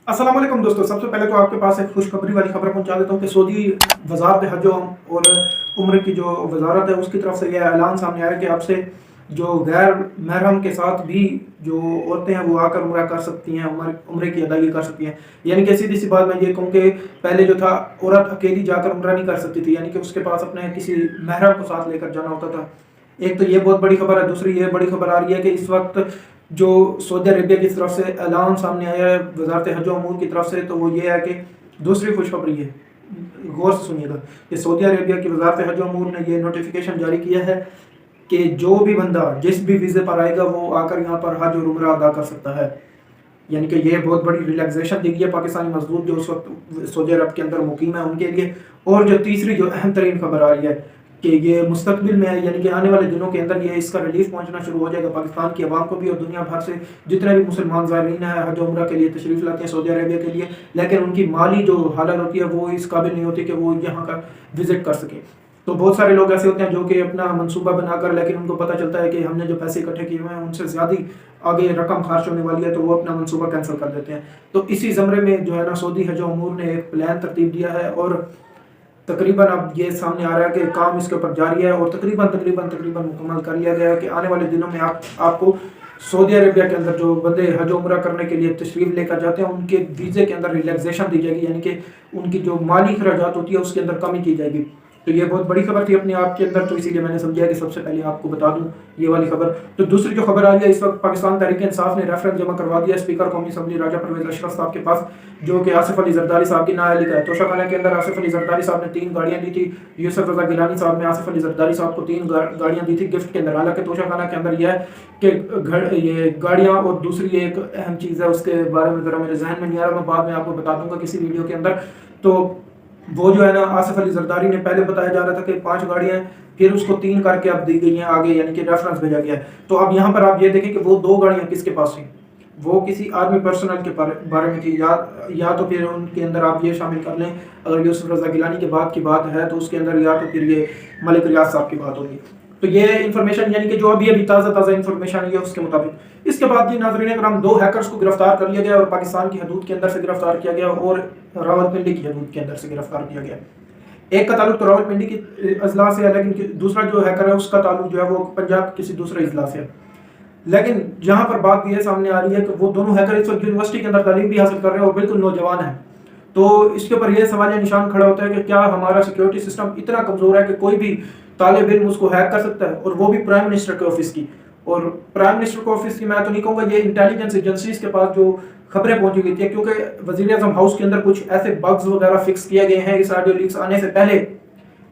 अस्सलाम वालेकुम दोस्तों, सबसे पहले तो आपके पास एक खुशखबरी वाली खबर पहुंचा देता हूं कि सऊदी वजारत हज और उम्र की जो वजारत है उसकी तरफ से यह ऐलान सामने आया कि अब से जो गैर महरम के साथ भी जो औरतें हैं वो आकर उम्रा कर सकती हैं, उम्रे की अदायगी कर सकती हैं। यानी कि सीधी सी बात मैं ये कहूँ कि पहले जो था औरत अकेली जाकर उम्रा नहीं कर सकती थी, यानी कि उसके पास अपने किसी महरम को साथ लेकर जाना होता था। एक तो ये बहुत बड़ी खबर है। दूसरी ये बड़ी खबर आ रही है कि इस वक्त जो सऊदी अरेबिया की तरफ से ऐलान सामने आया है वजारत हज व उमूर की तरफ से, तो वो ये है कि दूसरी खुशखबरी है, गौर से सुनिएगा, कि सऊदी अरेबिया की वजारत हज व उमूर ने ये नोटिफिकेशन जारी किया है कि जो भी बंदा जिस भी वीज़े पर आएगा वो आकर यहाँ पर हज और उम्रा अदा कर सकता है। यानी कि ये बहुत बड़ी रिलैक्सेशन दी गई है पाकिस्तानी मजदूर जो उस वक्त सऊदी अरब के अंदर मुकीम है उनके लिए। और जो तीसरी जो अहम तरीन खबर आ रही है कि ये मुस्तकबिल में है, यानी कि आने वाले दिनों के अंदर ये इसका रिलीफ पहुंचना शुरू हो जाएगा पाकिस्तान की आवाम को भी और दुनिया भर से जितने भी मुसलमान ज़ायरीन हैं हज उम्रा के लिए तशरीफ़ लाते हैं सऊदी अरेबिया के लिए, लेकिन उनकी माली जो हालत होती है वो इस काबिल नहीं होती कि वो यहाँ का विज़िट कर सकें। तो बहुत सारे लोग ऐसे होते हैं जो कि अपना मंसूबा बनाकर, लेकिन उनको पता चलता है कि हमने जो पैसे इकट्ठे किए हुए हैं उनसे ज़्यादा आगे रकम खर्च होने वाली है, तो वो अपना मंसूबा कैंसिल कर देते हैं। तो इसी ज़मरे में जो है ना सऊदी हज उमूर ने एक प्लान तरतीब दिया है और तकरीबन अब ये सामने आ रहा है कि काम इसके ऊपर जारी है और तकरीबन मुकम्मल कर लिया गया है कि आने वाले दिनों में आपको सऊदी अरेबिया के अंदर जो बंदे हज उम्रा करने के लिए तशरीफ़ लेकर जाते हैं उनके वीज़े के अंदर रिलैक्सेशन दी जाएगी, यानी कि उनकी जो माली खर्चात होती है उसके अंदर कमी की जाएगी। तो ये बहुत बड़ी खबर थी अपने आप के अंदर, तो इसीलिए मैंने समझा कि सबसे पहले आपको बता दूं ये वाली खबर। तो दूसरी जो खबर आ रही है, इस वक्त पाकिस्तान तहरीक इंसाफ ने रेफरेंस जमा करवा दिया स्पीकर कौमी असम्बली राजा परवेज अशरफ साहब के पास, जो कि आसिफ अली जरदारी साहब की नाअहली का है। तोशाखाना के अंदर आसिफ अली जरदारी साहब ने 3 गाड़ियाँ दी थी, यूसुफ रजा गिलानी साहब ने आसिफ अली जरदारी साहब को 3 गाड़ियाँ दी थी गिफ्ट के अंदर। हालांकि तोशाखाना के अंदर यह है कि ये गाड़ियाँ और दूसरी एक अहम चीज़ है उसके बारे में ज़रा मेरे जहन में नहीं आ रहा, मैं बाद में आपको बता दूंगा किसी वीडियो के अंदर। तो वो जो है ना आसिफ अली जरदारी ने पहले बताया जा रहा था कि 5 गाड़ियां हैं, फिर उसको 3 करके अब दी गई हैं आगे, यानी कि रेफरेंस भेजा गया है। तो अब यहाँ पर आप ये देखें कि वो 2 गाड़ियां किसके पास थी, वो किसी आर्मी पर्सनल के बारे में थी, या तो फिर उनके अंदर आप ये शामिल कर लें, अगर यूसुफ रजा गिलानी के बाद की बात है तो उसके अंदर या तो फिर ये मलिक रियाज साहब की बात होगी। तो ये इन्फॉर्मेशन यानी कि जो अभी ताज़ा इन्फॉर्मेशन है उसके मुताबिक। इसके बाद जी नाज़रीन अकराम 2 हैकर्स को गिरफ्तार कर लिया गया और पाकिस्तान की हदूद के अंदर से गिरफ्तार किया गया और रावलपिंडी की हदूद के अंदर से गिरफ्तार किया गया। एक का ताल्लुक तो रावलपिंडी की अजला से है, लेकिन दूसरा जो हैकर है उसका ताल्लुक जो है वो पंजाब के किसी दूसरे अजला से है। लेकिन जहाँ पर बात ये सामने आ रही है कि वो दोनों हैकर इस वक्त यूनिवर्सिटी के अंदर तालीम भी हासिल कर रहे हैं और बिल्कुल नौजवान है। तो इसके ऊपर यह सवाल निशान खड़ा होता है कि क्या हमारा सिक्योरिटी सिस्टम इतना कमज़ोर है कि कोई भी तालिब इल्म उसको हैक कर सकता है, और वो भी प्राइम मिनिस्टर के ऑफिस की। और प्राइम मिनिस्टर के ऑफिस की मैं तो नहीं कहूँगा, ये इंटेलिजेंस एजेंसीज के पास जो खबरें पहुंची गई थी, क्योंकि वज़ीर आज़म हाउस के अंदर कुछ ऐसे बग्स वगैरह फिक्स किए गए हैं इस ऑडियो लीक्स आने से पहले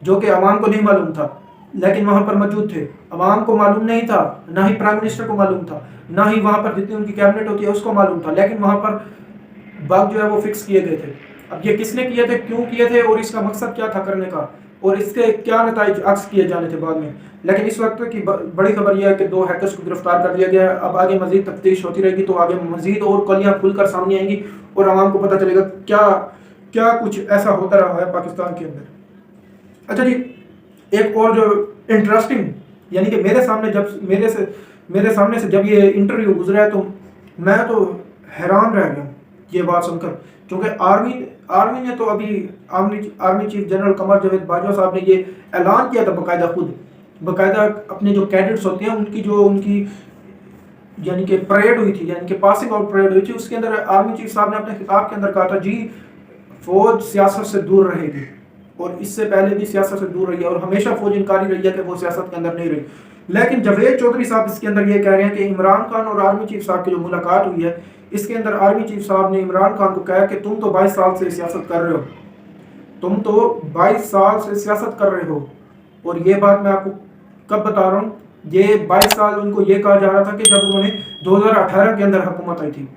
जो कि अवाम को नहीं मालूम था, लेकिन वहाँ पर मौजूद थे। अवाम को मालूम नहीं था, ना ही प्राइम मिनिस्टर को मालूम था, ना ही वहाँ पर जितनी उनकी कैबिनेट होती है उसको मालूम था, लेकिन वहाँ पर बग जो है वो फिक्स किए गए थे। अब ये किसने किए थे, क्यों किए थे और इसका मकसद क्या था करने का, और इसके क्या नताइज अक्स किए जाने थे बाद में। लेकिन इस वक्त की बड़ी खबर यह है कि 2 हैकर्स को गिरफ्तार कर लिया गया है। अब आगे मजीद तफ्तीश होती रहेगी तो आगे मजीद और कलियाँ खुलकर सामने आएंगी और आवाम को पता चलेगा क्या क्या कुछ ऐसा होता रहा है पाकिस्तान के अंदर। अच्छा जी, एक और जो इंटरेस्टिंग, यानी कि मेरे सामने से जब ये इंटरव्यू गुजरा है तो मैं तो हैरान रह गया ये बात सुनकर, क्योंकि आर्मी ने तो अभी army chief general Qamar Javed Bajwa साहब ने ये ऐलान किया था बाकायदा अपने जो कैडेट्स होते हैं उनकी यानी कि परेड हुई थी, यानी कि पासिंग आउट परेड हुई थी, उसके अंदर आर्मी चीफ साहब ने अपने खिताब के अंदर कहा था जी फौज सियासत से दूर रहेगी, और इससे पहले भी सियासत से दूर रही है और हमेशा फौज इनकारी रही है कि वो सियासत के अंदर नहीं रही। लेकिन जावेद चौधरी साहब इसके अंदर ये कह रहे हैं कि इमरान खान और आर्मी चीफ साहब की जो मुलाकात हुई है इसके अंदर आर्मी चीफ साहब ने इमरान खान को कहा कि तुम तो 22 साल से सियासत कर रहे हो, और ये बात मैं आपको कब बता रहा हूँ, ये 22 साल उनको ये कहा जा रहा था कि जब उन्होंने 2018 के अंदर हुकूमत आई थी,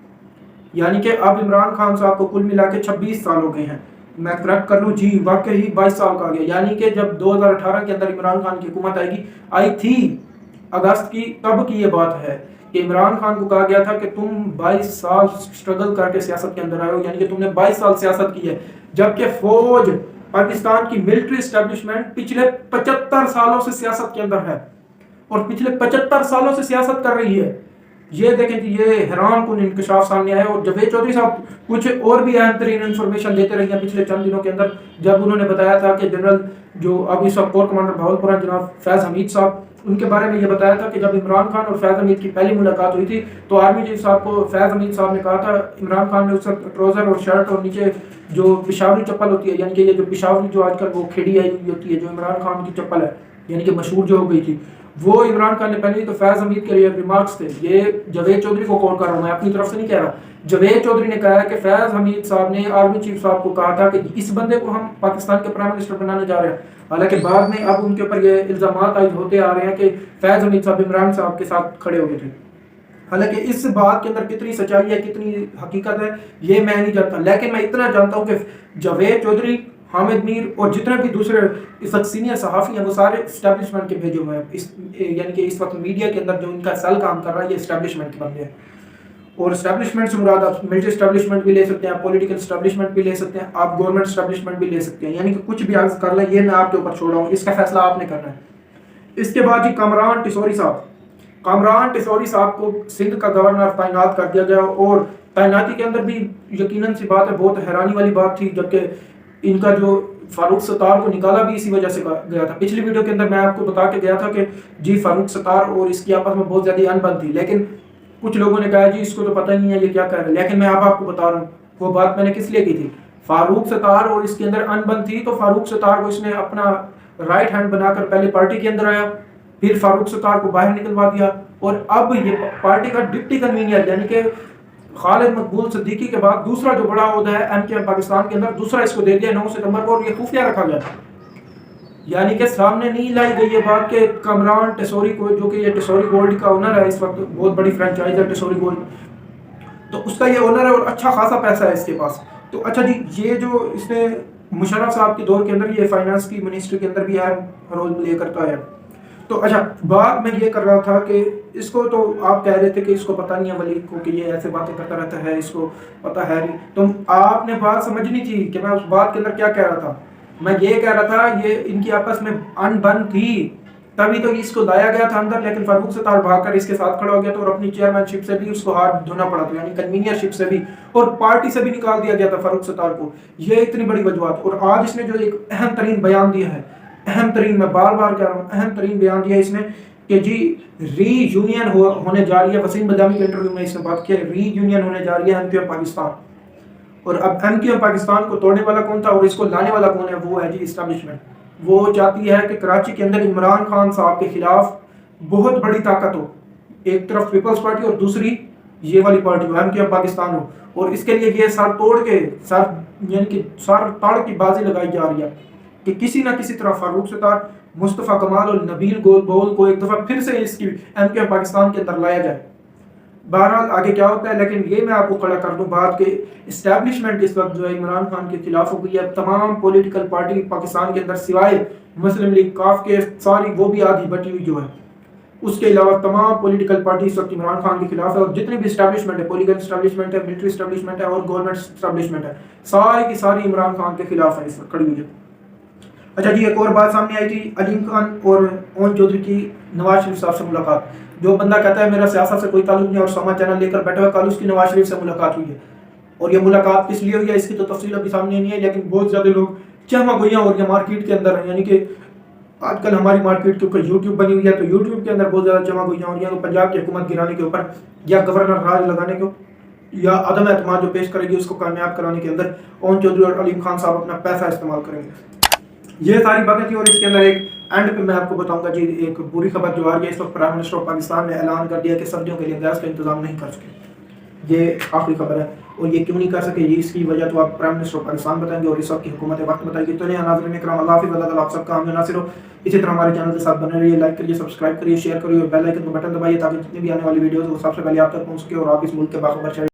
यानी कि अब इमरान खान साहब को कुल मिला के 26 साल हो गए हैं। मैं करेक्ट कर लूँ जी, वाकई ही 22 साल का आ गया, यानी कि जब 2018 के अंदर इमरान खान की हुकूमत आई थी अगस्त की, तब की ये बात है कि इमरान खान को कहा गया था कि तुम 22 साल स्ट्रगल करके सियासत के अंदर आए हो, यानी कि तुमने 22 साल सियासत की है, जबकि फौज पाकिस्तान की मिलिट्री एस्टेब्लिशमेंट पिछले 75 सालों से सियासत के अंदर है और पिछले 75 सालों से सियासत कर रही है। یہ دیکھیں کہ یہ حیران کن انکشاف سامنے آیا. اور جاوید چودھری صاحب کچھ اور بھی اہم ترین انفارمیشن دیتے رہے ہیں پچھلے چند دنوں کے اندر، جب انہوں نے بتایا تھا کہ جنرل جو اب اس وقت کور کمانڈر بہاولپور ہیں جناب فیض حمید صاحب، ان کے بارے میں یہ بتایا تھا کہ جب عمران خان اور فیض حمید کی پہلی ملاقات ہوئی تھی تو آرمی چیف صاحب کو فیض حمید صاحب نے کہا تھا، عمران خان نے اس وقت ٹراؤزر اور شرٹ اور نیچے جو پشاوری چپل ہوتی ہے، یعنی کہ یہ جو پشاوری جو آج کل وہ کھیڑی آئی ہوئی ہوتی ہے جو عمران خان کی چپل ہے، یعنی کہ مشہور جو ہو گئی تھی، وہ عمران خان نے پہنی. تو فیض حمید کے ریمارکس تھے، یہ جاوید چودھری کو کال کر رہا ہوں، میں اپنی طرف سے نہیں کہہ رہا. جاوید چودھری نے کہا ہے کہ فیض حمید صاحب نے آرمی چیف صاحب کو کہا تھا کہ اس بندے کو ہم پاکستان کے پرائم منسٹر بنانے جا رہے ہیں. حالانکہ بعد میں اب ان کے اوپر یہ الزامات عائد ہوتے آ رہے ہیں کہ فیض حمید صاحب عمران صاحب کے ساتھ کھڑے ہو گئے تھے. حالانکہ اس بات کے اندر کتنی سچائی ہے، کتنی حقیقت ہے، یہ میں نہیں جانتا، لیکن میں اتنا جانتا ہوں کہ جاوید چودھری، حامد میر اور جتنے بھی دوسرے اس وقت سینئر صحافی ہیں وہ سارے اسٹیبلشمنٹ کے بھیجے ہوئے ہیں. یعنی کہ اس وقت میڈیا کے اندر جو ان کا سیل کام کر رہا ہے یہ اسٹیبلشمنٹ کے بندے ہیں. اور اسٹیبلشمنٹ سے مراد آپ ملٹری اسٹیبلشمنٹ بھی لے سکتے ہیں، پولیٹیکل اسٹیبلشمنٹ بھی لے سکتے ہیں، آپ گورنمنٹ اسٹیبلشمنٹ بھی لے سکتے ہیں. یعنی کہ کچھ بھی عرض کر لیں، یہ میں آپ کے اوپر چھوڑ رہا ہوں، اس کا فیصلہ آپ نے کرنا ہے. اس کے بعد جی کامران ٹیسوری صاحب کو سندھ کا گورنر تعینات کر دیا گیا. اور تعیناتی کے اندر بھی یقیناً سی بات ہے، بہت حیرانی والی بات تھی، جبکہ ان کا جو فاروق ستار کو نکالا بھی اسی وجہ سے گیا تھا. پچھلی ویڈیو کے اندر میں آپ کو بتا کے گیا تھا کہ جی فاروق ستار اور اس کی آپس میں بہت زیادہ انبن تھی، لیکن کچھ لوگوں نے کہا جی اس کو تو پتہ ہی نہیں ہے یہ کیا کہہ رہا ہے. لیکن میں اب آپ کو بتا رہا ہوں وہ بات میں نے کس لیے کی تھی. فاروق ستار اور اس کے اندر انبن تھی تو فاروق ستار کو اس نے اپنا رائٹ ہینڈ بنا کر پہلے پارٹی کے اندر آیا، پھر فاروق ستار کو باہر نکلوا دیا، اور اب یہ پارٹی کا ڈپٹی کنوینئر یعنی کہ خالد مقبول صدیقی کے بعد دوسرا جو بڑا عہدہ ہے ایم کیو ایم پاکستان کے اندر، دوسرا اس کو دے دیا 9 ستمبر کو، اور یہ خفیہ رکھا گیا. یعنی کہ سامنے نہیں لائی گئی یہ بات کہ کامران ٹیسوری کو، جو کہ یہ ٹیسوری گولڈ کا اونر ہے، اس وقت بہت بڑی فرینچائز ہے ٹیسوری گولڈ، تو اس کا یہ اونر ہے اور اچھا خاصا پیسہ ہے اس کے پاس. تو اچھا جی یہ جو اس نے مشرف صاحب کے دور کے اندر یہ فائنانس کی منسٹری کے اندر بھی اہم رول پلے کرتا ہے. تو اچھا بات میں یہ کر رہا تھا کہ اس کو تو آپ کہہ رہے تھے کہ اس کو پتہ نہیں ہے ولید کو کہ یہ ایسے باتیں کرتا رہتا ہے، اس کو پتہ ہے نہیں. تو آپ نے بات سمجھنی تھی کہ میں اس بات کے اندر کیا کہہ رہا تھا. میں یہ کہہ رہا تھا یہ ان کی آپس میں ان بن تھی، تبھی تو اس کو لایا گیا تھا اندر، لیکن فاروق ستار بھاگ کر اس کے ساتھ کھڑا ہو گیا تھا اور اپنی چیئرمین شپ سے بھی اس کو ہاتھ دھونا پڑا تھا، یعنی کنوینئر شپ سے بھی، اور پارٹی سے بھی نکال دیا گیا تھا فاروق ستار کو. یہ اتنی بڑی وجوہات. اور آج اس نے جو ایک اہم ترین بیان دیا ہے، اہم ترین، میں بار بار کہہ رہا ہوں، اہم ترین بیان دیا اس نے کہ جی ری یونین ہونے جا رہی ہے. وسیم بدامی کے انٹرویو میں اس نے بات کی، ری یونین ہونے جا رہی ہے ایم کیو ایم پاکستان. اور اب ایم کیو ایم پاکستان کو توڑنے والا کون تھا اور اس کو لانے والا کون ہے؟ وہ ہے جی اسٹیبلشمنٹ. وہ چاہتی ہے کہ کراچی کے اندر عمران خان صاحب کے خلاف بہت بڑی طاقت ہو، ایک طرف پیپلز پارٹی اور دوسری یہ والی پارٹی ہو، ایم کیو ایم پاکستان ہو. اور اس کے لیے یہ سر توڑ کے یعنی کہ سر تاڑ کی بازی لگائی جا رہی ہے کہ کسی نہ کسی طرح فاروق ستار، مصطفیٰ کمال اور نبیل بول کو ایک دفعہ پھر سے اس کی ایم کیو ایم پاکستان کے اندر لایا جائے. بہرحال آگے کیا ہوتا ہے، لیکن یہ میں آپ کو کھڑا کر دوں بات کہ اسٹیبلشمنٹ اس وقت جو ہے عمران خان کے خلاف ہو گئی ہے. تمام پولیٹیکل پارٹی پاکستان کے اندر سوائے مسلم لیگ کاف کے ساری وہ بھی آدھی بٹی ہوئی جو ہے، اس کے علاوہ تمام پولیٹیکل پارٹی اس وقت عمران خان کے خلاف ہے. اور جتنی بھی اسٹیبلشمنٹ ہے، پولیٹیکل اسٹیبلشمنٹ ہے، ملٹری اسٹیبلشمنٹ ہے اور گورنمنٹ اسٹیبلشمنٹ ہے، ساری کی ساری عمران خان کے خلاف ہے اس وقت کھڑی ہوئی ہے. اچھا جی ایک اور بات سامنے آئی تھی، علیم خان اور اون چودھری کی نواز شریف صاحب سے ملاقات. جو بندہ کہتا ہے میرا سیاست سے کوئی تعلق نہیں اور سما چینل لے کر بیٹھا ہوا، کل اس کی نواز شریف سے ملاقات ہوئی ہے. اور یہ ملاقات کس لیے ہوئی ہے اس کی تو تفصیل ابھی سامنے نہیں ہے، لیکن بہت زیادہ لوگ چہما گوئیاں ہو رہی ہیں مارکیٹ کے اندر. یعنی کہ آج کل ہماری مارکیٹ کے اوپر یوٹیوب بنی ہوئی ہے، تو یوٹیوب کے اندر بہت زیادہ چہما گوئیاں ہو رہی ہیں کہ پنجاب کی حکومت گرانے کے اوپر، یا گورنر راج لگانے کے، یا عدم اعتماد جو پیش کرے گی اس کو کامیاب کرانے کے اندر اون چودھری اور علیم خان صاحب اپنا پیسہ استعمال کریں گے. یہ ساری باتیں تھیں. اور اس کے اندر ایک اینڈ پہ میں آپ کو بتاؤں گا جی ایک بری خبر جو آ رہی ہے اس وقت، پرائم منسٹر آف پاکستان نے اعلان کر دیا کہ سردیوں کے لیے گیس کا انتظام نہیں کر سکے. یہ آخری خبر ہے، اور یہ کیوں نہیں کر سکے یہ اس کی وجہ تو آپ پرائم منسٹر آف پاکستان بتائیں گے اور اس وقت کی حکومت وقت بتائے گی. تو ناظرین کرام، اللہ حافظ، اللہ تعالیٰ آپ سب کا حامی ناصر ہو. اسی طرح ہمارے چینل کے ساتھ بنے رہیے، لائک کریے، سبسکرائب کریے، شیئر کریے اور بیل آئکن کو بٹن دبائیے تاکہ جتنی بھی آنے والی ویڈیوز وہ سب سے پہلے آپ تک پہنچ سکے اور آپ اس ملک کے باخبر شہری